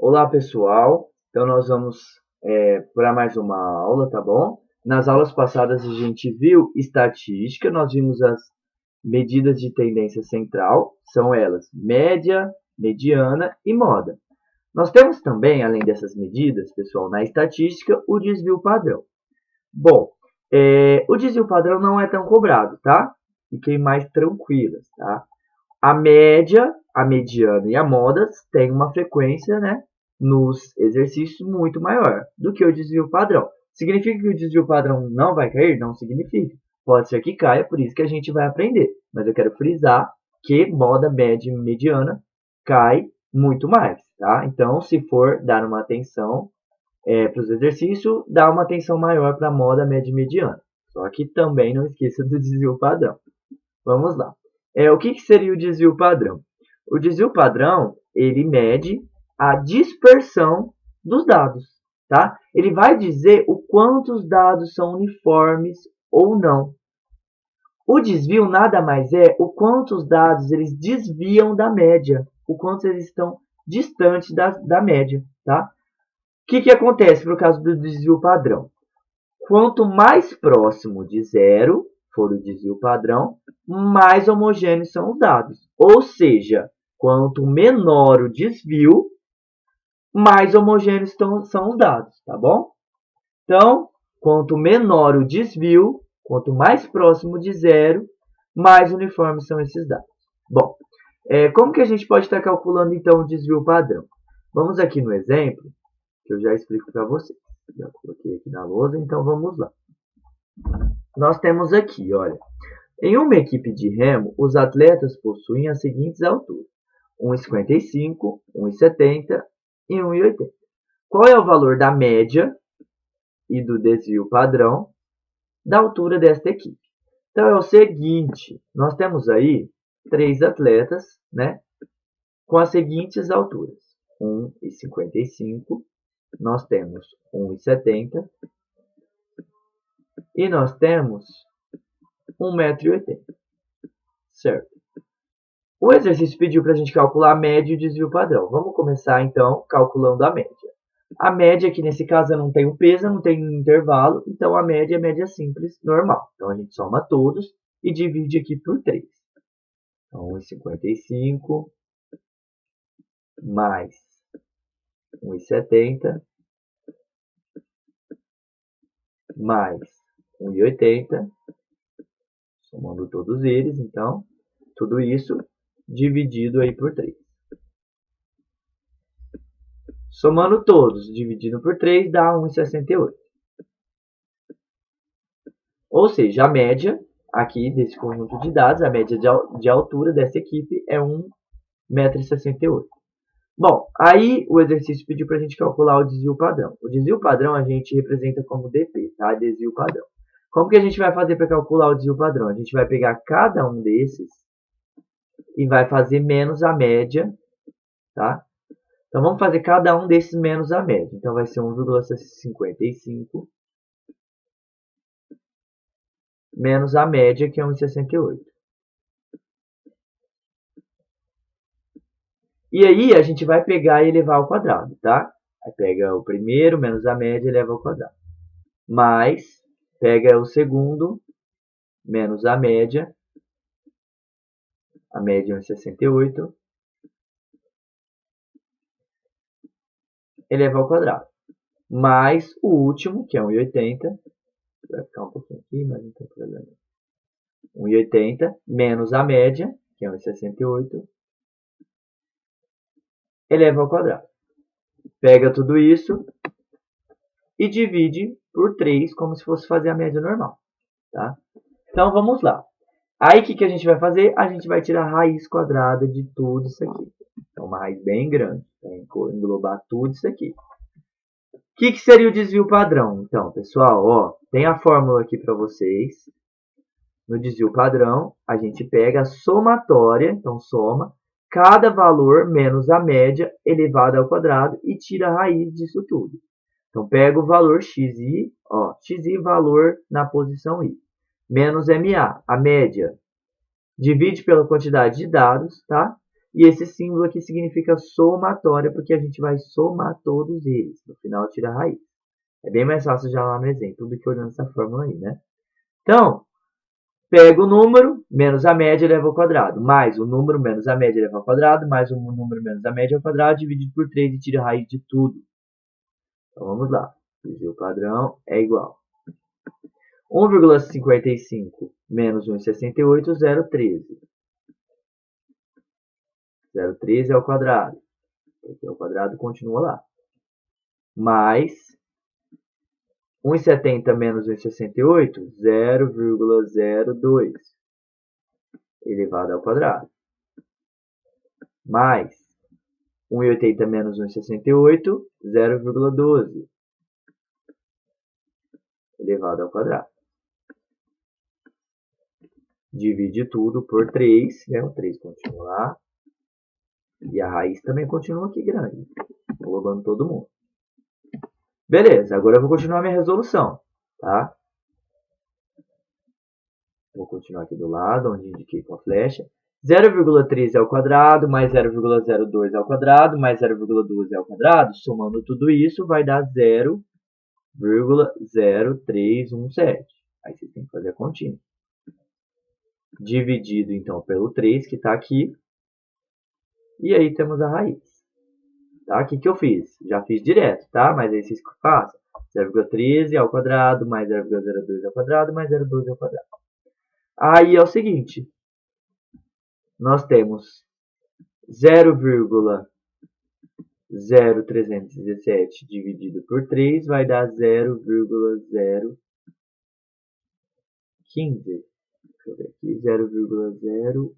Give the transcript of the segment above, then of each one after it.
Olá, pessoal. Então, nós vamos para mais uma aula, tá bom? Nas aulas passadas, a gente viu estatística, nós vimos as medidas de tendência central, são elas média, mediana e moda. Nós temos também, além dessas medidas, pessoal, na estatística, o desvio padrão. Bom, o desvio padrão não é tão cobrado, tá? Fiquem mais tranquilas, tá? A média, a mediana e a moda têm uma frequência, né, nos exercícios muito maior do que o desvio padrão. Significa que o desvio padrão não vai cair? Não significa. Pode ser que caia, por isso que a gente vai aprender. Mas eu quero frisar que moda, média e mediana cai muito mais, tá? Então, se for dar uma atenção para os exercícios, dá uma atenção maior para a moda, média e mediana. Só que também não esqueça do desvio padrão. Vamos lá. O que seria o desvio padrão? O desvio padrão, ele mede a dispersão dos dados, tá? Ele vai dizer o quanto os dados são uniformes ou não. O desvio nada mais é o quanto os dados eles desviam da média, o quanto eles estão distantes da média, tá? O que acontece no caso do desvio padrão? Quanto mais próximo de zero for o desvio padrão, mais homogêneos são os dados. Ou seja, quanto menor o desvio, mais homogêneos são os dados, tá bom? Então, quanto menor o desvio, quanto mais próximo de zero, mais uniformes são esses dados. Bom, como que a gente pode estar calculando então o desvio padrão? Vamos aqui no exemplo, que eu já explico para vocês. Já coloquei aqui na lousa, então vamos lá. Nós temos aqui, olha, em uma equipe de remo, os atletas possuem as seguintes alturas: 1,55, 1,70 e 1,80. Qual é o valor da média e do desvio padrão da altura desta equipe? Então é o seguinte, nós temos aí 3 atletas, né, com as seguintes alturas: 1,55, nós temos 1,70 e nós temos 1,80 m, certo? O exercício pediu para a gente calcular a média e o desvio padrão. Vamos começar, então, calculando a média. A média, que nesse caso não tem o peso, não tem intervalo, então a média é média simples, normal. Então, a gente soma todos e divide aqui por 3. Então, 1,55 mais 1,70 mais 1,80, somando todos eles, então, tudo isso dividido aí por 3. Somando todos, dividido por 3, dá 1,68. Ou seja, a média aqui desse conjunto de dados, a média de altura dessa equipe é 1,68 m. Bom, aí o exercício pediu para a gente calcular o desvio padrão. O desvio padrão a gente representa como dp, tá? Desvio padrão. Como que a gente vai fazer para calcular o desvio padrão? A gente vai pegar cada um desses e vai fazer menos a média, tá? Então, vamos fazer cada um desses menos a média. Então, vai ser 1,55 menos a média, que é 1,68. E aí, a gente vai pegar e elevar ao quadrado, tá? Aí pega o primeiro, menos a média, e eleva ao quadrado. Mais, pega o segundo, menos a média é 1,68, eleva ao quadrado. Mais o último, que é 1,80, vai ficar um pouquinho aqui, mas não tem problema. 1,80 menos a média, que é 1,68, eleva ao quadrado. Pega tudo isso e divide por 3, como se fosse fazer a média normal. Tá? Então, vamos lá. Aí, o que a gente vai fazer? A gente vai tirar a raiz quadrada de tudo isso aqui. Então, uma raiz bem grande. Vai englobar tudo isso aqui. O que seria o desvio padrão? Então, pessoal, ó, tem a fórmula aqui para vocês. No desvio padrão, a gente pega a somatória, então soma, cada valor menos a média elevado ao quadrado e tira a raiz disso tudo. Então, pega o valor xi, ó, xi valor na posição i, menos MA, a média, divide pela quantidade de dados, tá? E esse símbolo aqui significa somatória, porque a gente vai somar todos eles. No final, tira a raiz. É bem mais fácil já lá no exemplo do que olhando essa fórmula aí, né? Então, pega o número, menos a média, eleva ao quadrado. Mais o número, menos a média, eleva ao quadrado. Mais o número, menos a média ao quadrado, dividido por 3 e tira a raiz de tudo. Então, vamos lá. Desvio padrão é igual. 1,55 menos 1,68, 0,13. 0,13 é o quadrado. Porque o quadrado continua lá. Mais 1,70 menos 1,68, 0,02 elevado ao quadrado. Mais 1,80 menos 1,68, 0,12 elevado ao quadrado. Divide tudo por 3, né? O 3 continua lá. E a raiz também continua aqui grande, englobando todo mundo. Beleza, agora eu vou continuar minha resolução, tá? Vou continuar aqui do lado, onde indiquei com a flecha. 0,13 ao quadrado, mais 0,02 ao quadrado, mais 0,12 ao quadrado. Somando tudo isso, vai dar 0,0317. Aí vocês têm que fazer a continha. Dividido, então, pelo 3, que está aqui. E aí temos a raiz. Tá? O que eu fiz? Já fiz direto, tá? Mas aí vocês façam. 0,13 ao quadrado, mais 0,02 ao quadrado, mais 0,12 ao quadrado. Aí é o seguinte. Nós temos 0,0317 dividido por 3 vai dar 0,015. Deixa eu ver aqui. 0,0...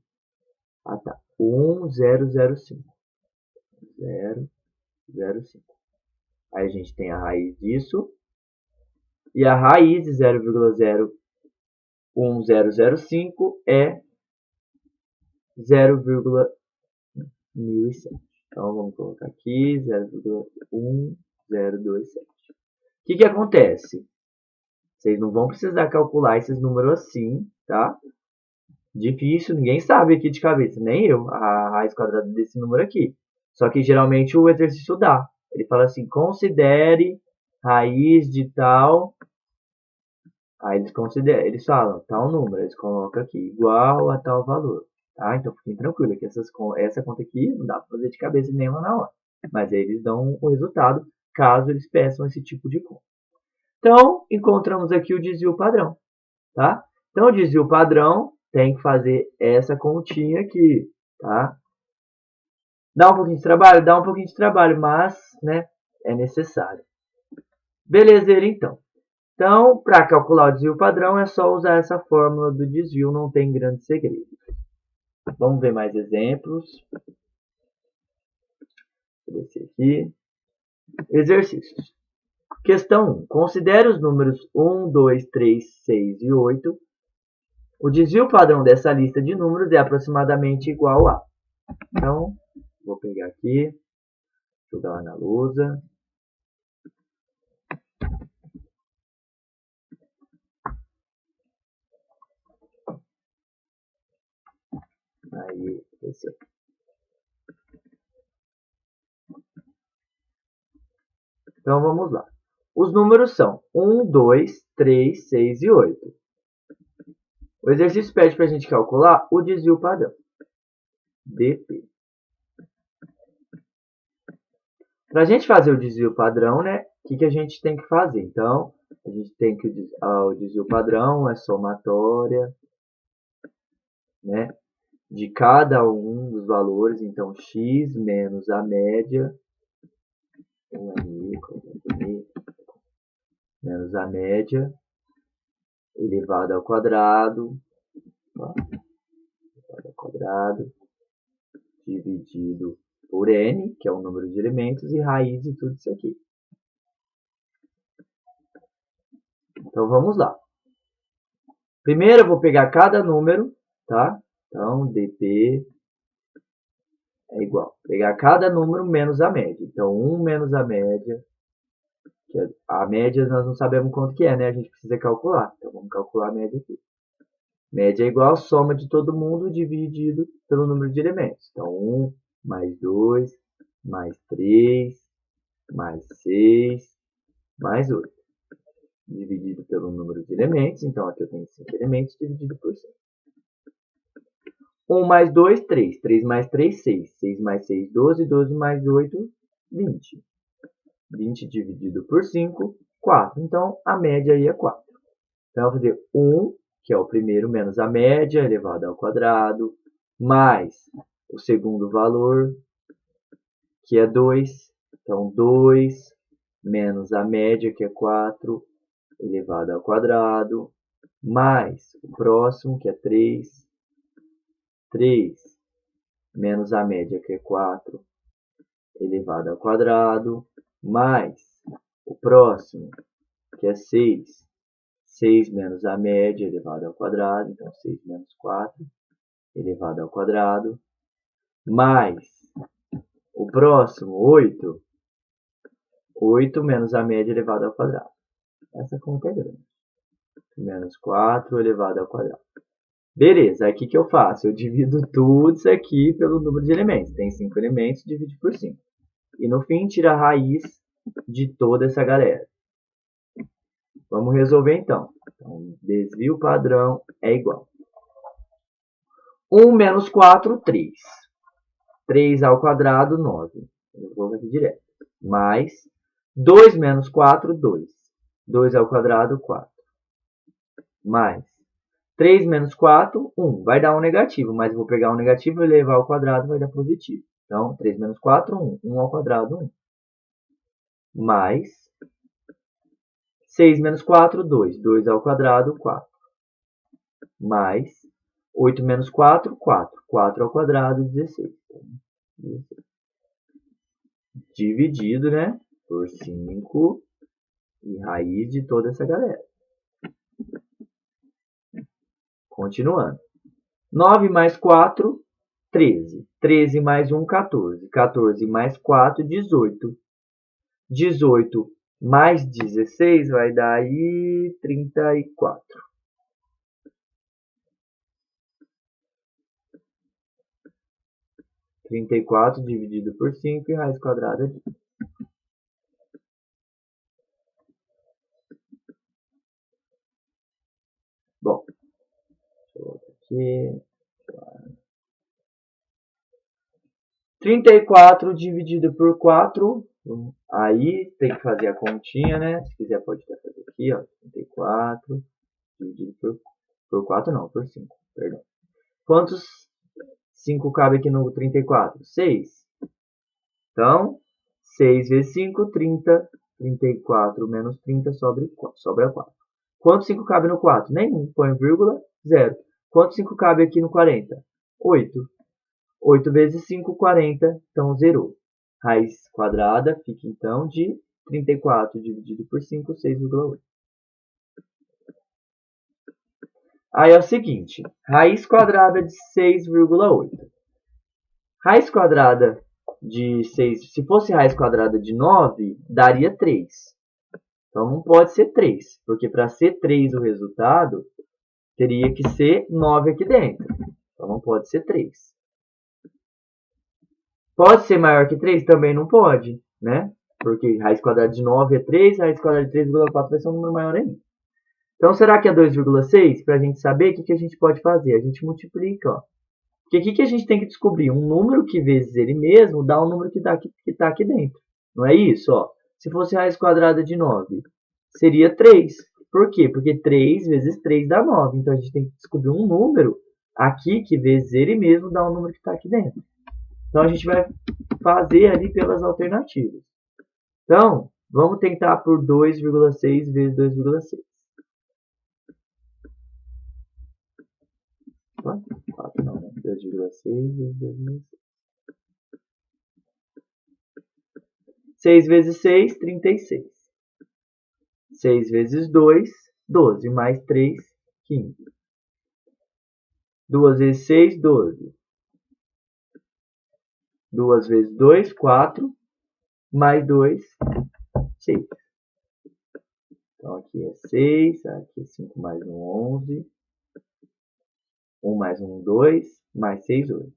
Ah, tá. 1005. 0,05. Aí a gente tem a raiz disso. E a raiz de 0,01005 é 0,1007. Então, vamos colocar aqui 0,1027. O que acontece? Vocês não vão precisar calcular esses números assim, tá? Difícil, ninguém sabe aqui de cabeça, nem eu, a raiz quadrada desse número aqui. Só que geralmente o exercício dá. Ele fala assim, considere raiz de tal... Aí eles falam tal número, eles colocam aqui igual a tal valor. Tá? Então fiquem tranquilos que essa conta aqui não dá para fazer de cabeça nenhuma na hora. Mas aí eles dão o resultado caso eles peçam esse tipo de conta. Então, encontramos aqui o desvio padrão. Tá? Então, o desvio padrão tem que fazer essa continha aqui. Tá? Dá um pouquinho de trabalho? Dá um pouquinho de trabalho, mas né, é necessário. Beleza, então. Então, para calcular o desvio padrão, é só usar essa fórmula do desvio, não tem grande segredo. Vamos ver mais exemplos. Vou descer aqui. Exercícios. Questão 1. Considere os números 1, 2, 3, 6 e 8. O desvio padrão dessa lista de números é aproximadamente igual a. Então, vou pegar aqui, jogar lá na lousa. Aí, desceu. Então, vamos lá. Os números são 1, 2, 3, 6 e 8. O exercício pede para a gente calcular o desvio padrão. DP. Para a gente fazer o desvio padrão, né? O que a gente tem que fazer? Então, a gente tem que o desvio padrão é somatória, né? De cada um dos valores. Então, x menos a média, menos a média, elevado ao quadrado, dividido por n, que é o número de elementos, e raiz de tudo isso aqui. Então, vamos lá. Primeiro, eu vou pegar cada número, tá? Então, dp é igual. Pegar cada número menos a média. Então, 1 menos a média. Que a média nós não sabemos quanto que é, né? A gente precisa calcular. Então, vamos calcular a média aqui. Média é igual a soma de todo mundo dividido pelo número de elementos. Então, 1 mais 2 mais 3 mais 6 mais 8. Dividido pelo número de elementos. Então, aqui eu tenho 5 elementos dividido por 5. 1 mais 2, 3. 3 mais 3, 6. 6 mais 6, 12. 12 mais 8, 20. 20 dividido por 5, 4. Então, a média aí é 4. Então, eu vou fazer 1, que é o primeiro, menos a média, elevado ao quadrado, mais o segundo valor, que é 2. Então, 2 menos a média, que é 4, elevado ao quadrado, mais o próximo, que é 3. 3 menos a média, que é 4, elevado ao quadrado, mais o próximo, que é 6. 6 menos a média, elevado ao quadrado. Então, 6 menos 4, elevado ao quadrado. Mais o próximo, 8. 8 menos a média, elevado ao quadrado. Essa conta é grande. Menos 4, elevado ao quadrado. Beleza, aí o que eu faço? Eu divido tudo isso aqui pelo número de elementos. Tem 5 elementos, divide por 5. E no fim, tira a raiz de toda essa galera. Vamos resolver então. Então, desvio padrão é igual. 1 menos 4, 3. 3 ao quadrado, 9. Eu vou aqui direto. Mais 2 menos 4, 2. 2 ao quadrado, 4. Mais 3 menos 4, 1. Vai dar um negativo, mas eu vou pegar um negativo e levar ao quadrado, vai dar positivo. Então, 3 menos 4, 1. 1 ao quadrado, 1. Mais 6 menos 4, 2. 2 ao quadrado, 4. Mais 8 menos 4, 4. 4 ao quadrado, 16. Dividido, né, por 5 e raiz de toda essa galera. Continuando. 9 mais 4, 13. 13 mais 1, 14. 14 mais 4, 18. 18 mais 16 vai dar aí 34. 34 dividido por 5 e raiz quadrada de... Bom, deixa eu voltar aqui. 34 dividido por 4, aí tem que fazer a continha, né? Se quiser pode até fazer aqui, ó. 34 dividido por 4, não, por 5, perdão. Quantos 5 cabe aqui no 34? 6. Então, 6 vezes 5, 30. 34 menos 30 sobra 4. Quanto 5 cabe no 4? Nenhum. Põe vírgula, 0. Quanto 5 cabe aqui no 40? 8. 8 vezes 5, 40. Então, zerou. Raiz quadrada fica, então, de 34 dividido por 5, 6,8. Aí é o seguinte. Raiz quadrada de 6,8. Raiz quadrada de 6, se fosse raiz quadrada de 9, daria 3. Então, não pode ser 3, porque para ser 3 o resultado, teria que ser 9 aqui dentro. Então, não pode ser 3. Pode ser maior que 3? Também não pode, né? Porque raiz quadrada de 9 é 3, raiz quadrada de 3,4 vai ser um número maior ainda. Então, será que é 2,6? Para a gente saber, o que a gente pode fazer? A gente multiplica, ó. Porque o que a gente tem que descobrir? Um número que vezes ele mesmo dá o número que está aqui dentro. Não é isso? Ó. Se fosse raiz quadrada de 9, seria 3. Por quê? Porque 3 vezes 3 dá 9. Então, a gente tem que descobrir um número aqui que vezes ele mesmo dá o número que está aqui dentro. Então, a gente vai fazer ali pelas alternativas. Então, vamos tentar por 2,6 vezes 2,6. 4 não, né? 2,6 vezes 2,6. 6 vezes 6, 36. 6 vezes 2, 12. Mais 3, 15. 2 vezes 6, 12. 2 vezes 2, 4. Mais 2, 6. Então, aqui é 6. Aqui é 5 mais 1, 11. 1 mais 1, 2, mais 6, 8.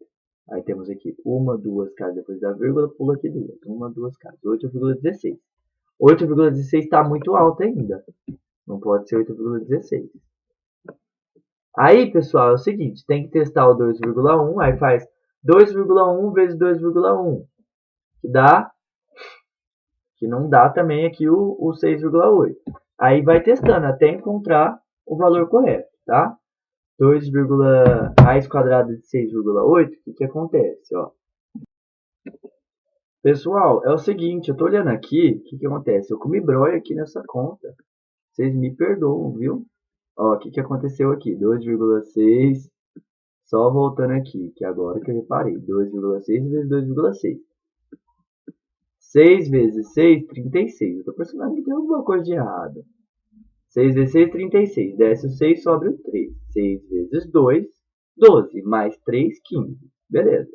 Aí temos aqui 1, 2 casas depois da vírgula, pula aqui 2. 1, 2 casas, 8,16. 8,16 está muito alto ainda. Não pode ser 8,16. Aí, pessoal, é o seguinte, tem que testar o 2,1, aí faz 2,1 vezes 2,1, que não dá também aqui o 6,8. Aí vai testando até encontrar o valor correto, tá? 2, raiz quadrada de 6,8, o que acontece, ó? Pessoal, é o seguinte, eu tô olhando aqui, o que acontece? Eu comi broia aqui nessa conta. Vocês me perdoam, viu? Ó, o que aconteceu aqui? 2,6, só voltando aqui, que agora que eu reparei. 2,6 vezes 2,6. 6 vezes 6, 36. Eu tô percebendo que tem alguma coisa de errado. 6 vezes 6, 36. Desce o 6, sobra o 3. 6 vezes 2, 12. Mais 3, 15. Beleza.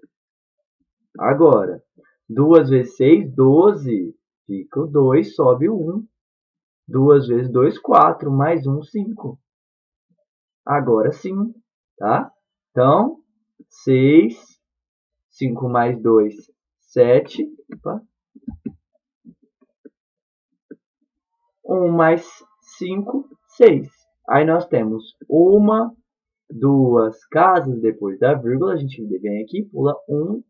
Agora, 2 vezes 6, 12. Fica o 2, sobe o 1. 2 vezes 2, 4. Mais 1, 5. Agora sim, tá? Então, 6, 5 mais 2, 7. Opa. 1 mais 5, 6. Aí nós temos 1, 2 casas depois da vírgula. A gente vem aqui, pula 1,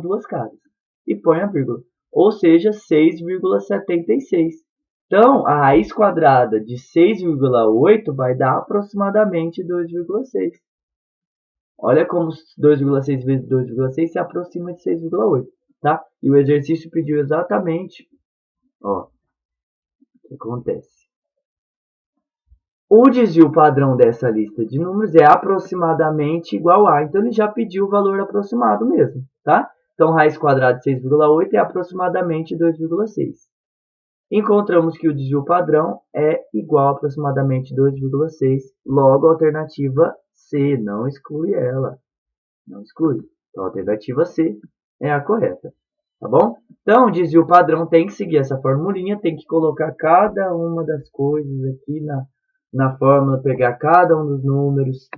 2 casas. E põe a vírgula. Ou seja, 6,76. Então, a raiz quadrada de 6,8 vai dar aproximadamente 2,6. Olha como 2,6 vezes 2,6 se aproxima de 6,8. Tá? E o exercício pediu exatamente, ó, o que acontece. O desvio padrão dessa lista de números é aproximadamente igual a. Então, ele já pediu o valor aproximado mesmo, tá? Então, raiz quadrada de 6,8 é aproximadamente 2,6. Encontramos que o desvio padrão é igual a aproximadamente 2,6. Logo, a alternativa C, não exclui ela. Não exclui. Então, a alternativa C é a correta. Tá bom? Então, o desvio padrão tem que seguir essa formulinha, tem que colocar cada uma das coisas aqui na fórmula, pegar cada um dos números,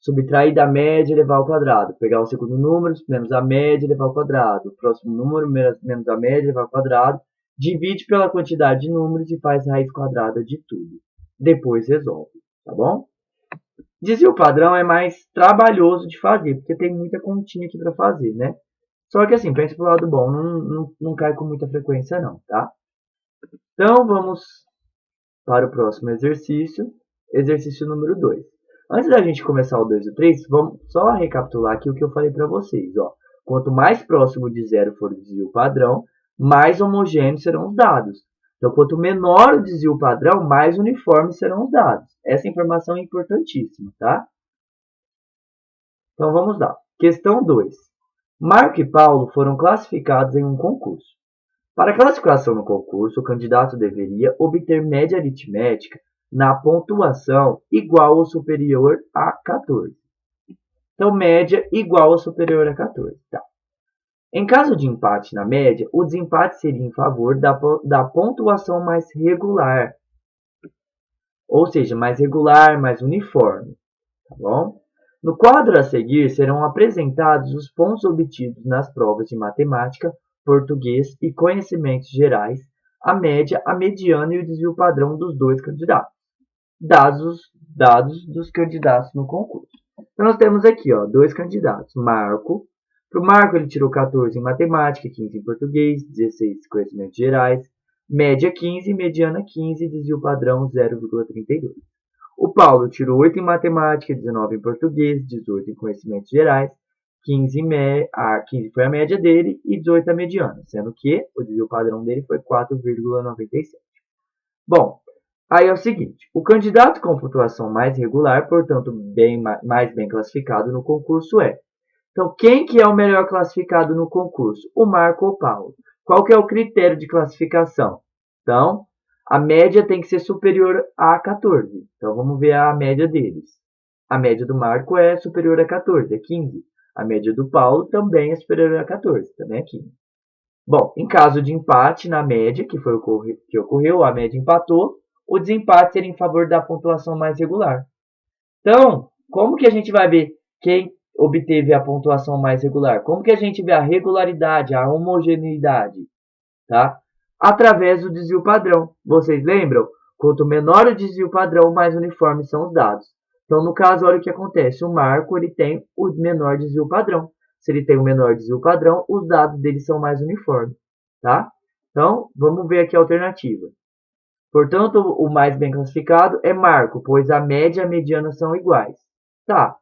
subtrair da média e levar ao quadrado. Pegar o segundo número, menos a média e levar ao quadrado. O próximo número, menos a média e levar ao quadrado. Divide pela quantidade de números e faz raiz quadrada de tudo. Depois resolve, tá bom? Desvio padrão é mais trabalhoso de fazer, porque tem muita continha aqui para fazer, né? Só que assim, pense pro lado bom, não cai com muita frequência não, tá? Então, vamos para o próximo exercício, exercício número 2. Antes da gente começar o 2 e o 3, vamos só recapitular aqui o que eu falei para vocês. Ó. Quanto mais próximo de zero for o desvio padrão, mais homogêneos serão os dados. Então, quanto menor o desvio padrão, mais uniformes serão os dados. Essa informação é importantíssima, tá? Então, vamos lá. Questão 2. Marco e Paulo foram classificados em um concurso. Para a classificação no concurso, o candidato deveria obter média aritmética na pontuação igual ou superior a 14. Então, média igual ou superior a 14. Tá. Em caso de empate na média, o desempate seria em favor da pontuação mais regular. Ou seja, mais regular, mais uniforme. Tá bom? No quadro a seguir, serão apresentados os pontos obtidos nas provas de matemática, português e conhecimentos gerais, a média, a mediana e o desvio padrão dos dois candidatos, dados dos candidatos no concurso. Então, nós temos aqui dois candidatos. Marco. Para o Marco, ele tirou 14 em matemática, 15 em português, 16 em conhecimentos gerais, média 15, mediana 15, desvio padrão 0,32. O Paulo tirou 8 em matemática, 19 em português, 18 em conhecimentos gerais, 15 foi a média dele e 18 a mediana, sendo que o desvio padrão dele foi 4,97. Bom, aí é o seguinte, o candidato com pontuação mais regular, portanto mais bem classificado no concurso é. Então, quem que é o melhor classificado no concurso? O Marco ou o Paulo? Qual que é o critério de classificação? Então, a média tem que ser superior a 14. Então, vamos ver a média deles. A média do Marco é superior a 14, é 15. A média do Paulo também é superior a 14, também é 15. Bom, em caso de empate na média, que foi o que ocorreu, a média empatou, o desempate seria em favor da pontuação mais regular. Então, Como que a gente vai ver quem obteve a pontuação mais regular? Como que a gente vê a regularidade, a homogeneidade? Tá? Através do desvio padrão. Vocês lembram? Quanto menor o desvio padrão, mais uniformes são os dados. Então, no caso, olha o que acontece. O Marco ele tem o menor desvio padrão. Se ele tem o menor desvio padrão, os dados dele são mais uniformes. Tá? Então, vamos ver aqui a alternativa. Portanto, o mais bem classificado é Marco, pois a média e a mediana são iguais. Tá,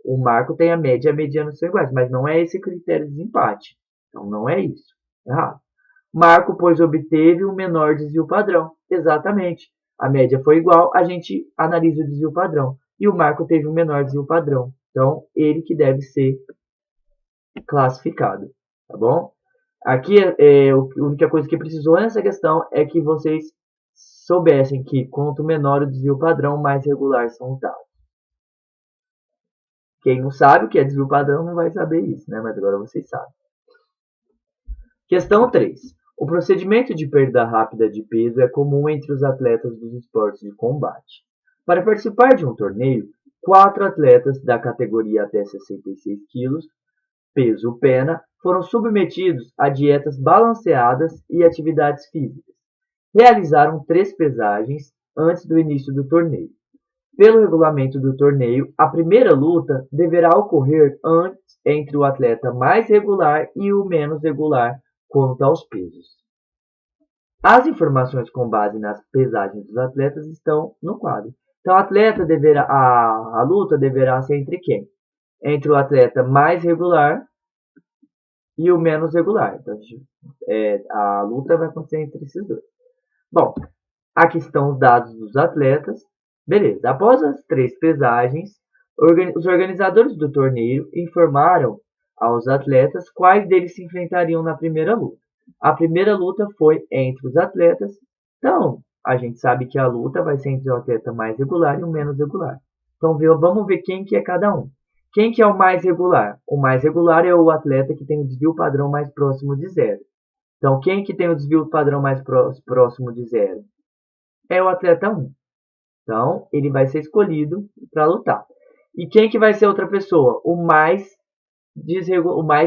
o Marco tem a média e a mediana são iguais, mas não é esse critério de desempate. Então, não é isso. Errado. Marco, pois obteve o menor desvio padrão. Exatamente. A média foi igual, a gente analisa o desvio padrão. E o Marco teve o menor desvio padrão. Então, ele que deve ser classificado. Tá bom? Aqui, a única coisa que precisou nessa questão é que vocês soubessem que quanto menor o desvio padrão, mais regular são os dados. Quem não sabe o que é desvio padrão não vai saber isso, né? Mas agora vocês sabem. Questão 3. O procedimento de perda rápida de peso é comum entre os atletas dos esportes de combate. Para participar de um torneio, 4 atletas da categoria até 66 kg, peso pena, foram submetidos a dietas balanceadas e atividades físicas. Realizaram 3 pesagens antes do início do torneio. Pelo regulamento do torneio, a primeira luta deverá ocorrer antes entre o atleta mais regular e o menos regular quanto aos pesos. As informações com base nas pesagens dos atletas estão no quadro. Então, a luta deverá ser entre quem? Entre o atleta mais regular e o menos regular. Então, a luta vai acontecer entre esses dois. Bom, aqui estão os dados dos atletas. Beleza, após as 3 pesagens, os organizadores do torneio informaram aos atletas quais deles se enfrentariam na primeira luta. A primeira luta foi entre os atletas, então a gente sabe que a luta vai ser entre o atleta mais regular e o menos regular. Então vamos ver quem que é cada um. Quem que é o mais regular? O mais regular é o atleta que tem o desvio padrão mais próximo de zero. Então quem que tem o desvio padrão mais próximo de zero? É o atleta 1. Então, ele vai ser escolhido para lutar. E quem que vai ser outra pessoa? O mais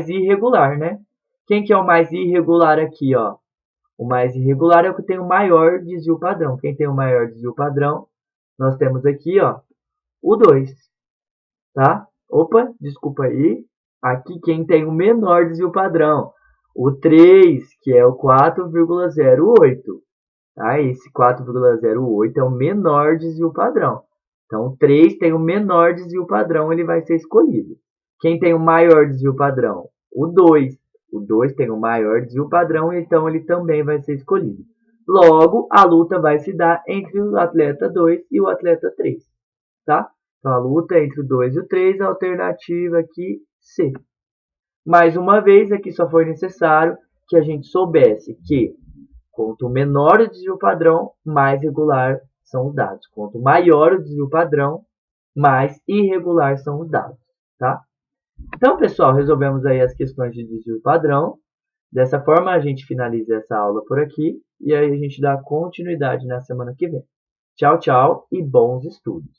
irregular, né? Quem que é o mais irregular aqui, ó? O mais irregular é o que tem o maior desvio padrão. Quem tem o maior desvio padrão? Nós temos aqui, ó, o 2, tá? Opa, desculpa aí. Aqui quem tem o menor desvio padrão? O 3, que é o 4,08. Tá? Esse 4,08 é o menor desvio padrão. Então, o 3 tem o menor desvio padrão, ele vai ser escolhido. Quem tem o maior desvio padrão? O 2. O 2 tem o maior desvio padrão, então ele também vai ser escolhido. Logo, a luta vai se dar entre o atleta 2 e o atleta 3. Tá? Então, a luta é entre o 2 e o 3, a alternativa aqui, C. Mais uma vez, aqui só foi necessário que a gente soubesse que quanto menor o desvio padrão, mais regular são os dados. Quanto maior o desvio padrão, mais irregular são os dados. Tá? Então, pessoal, resolvemos aí as questões de desvio padrão. Dessa forma, a gente finaliza essa aula por aqui e aí a gente dá continuidade na semana que vem. Tchau, tchau e bons estudos!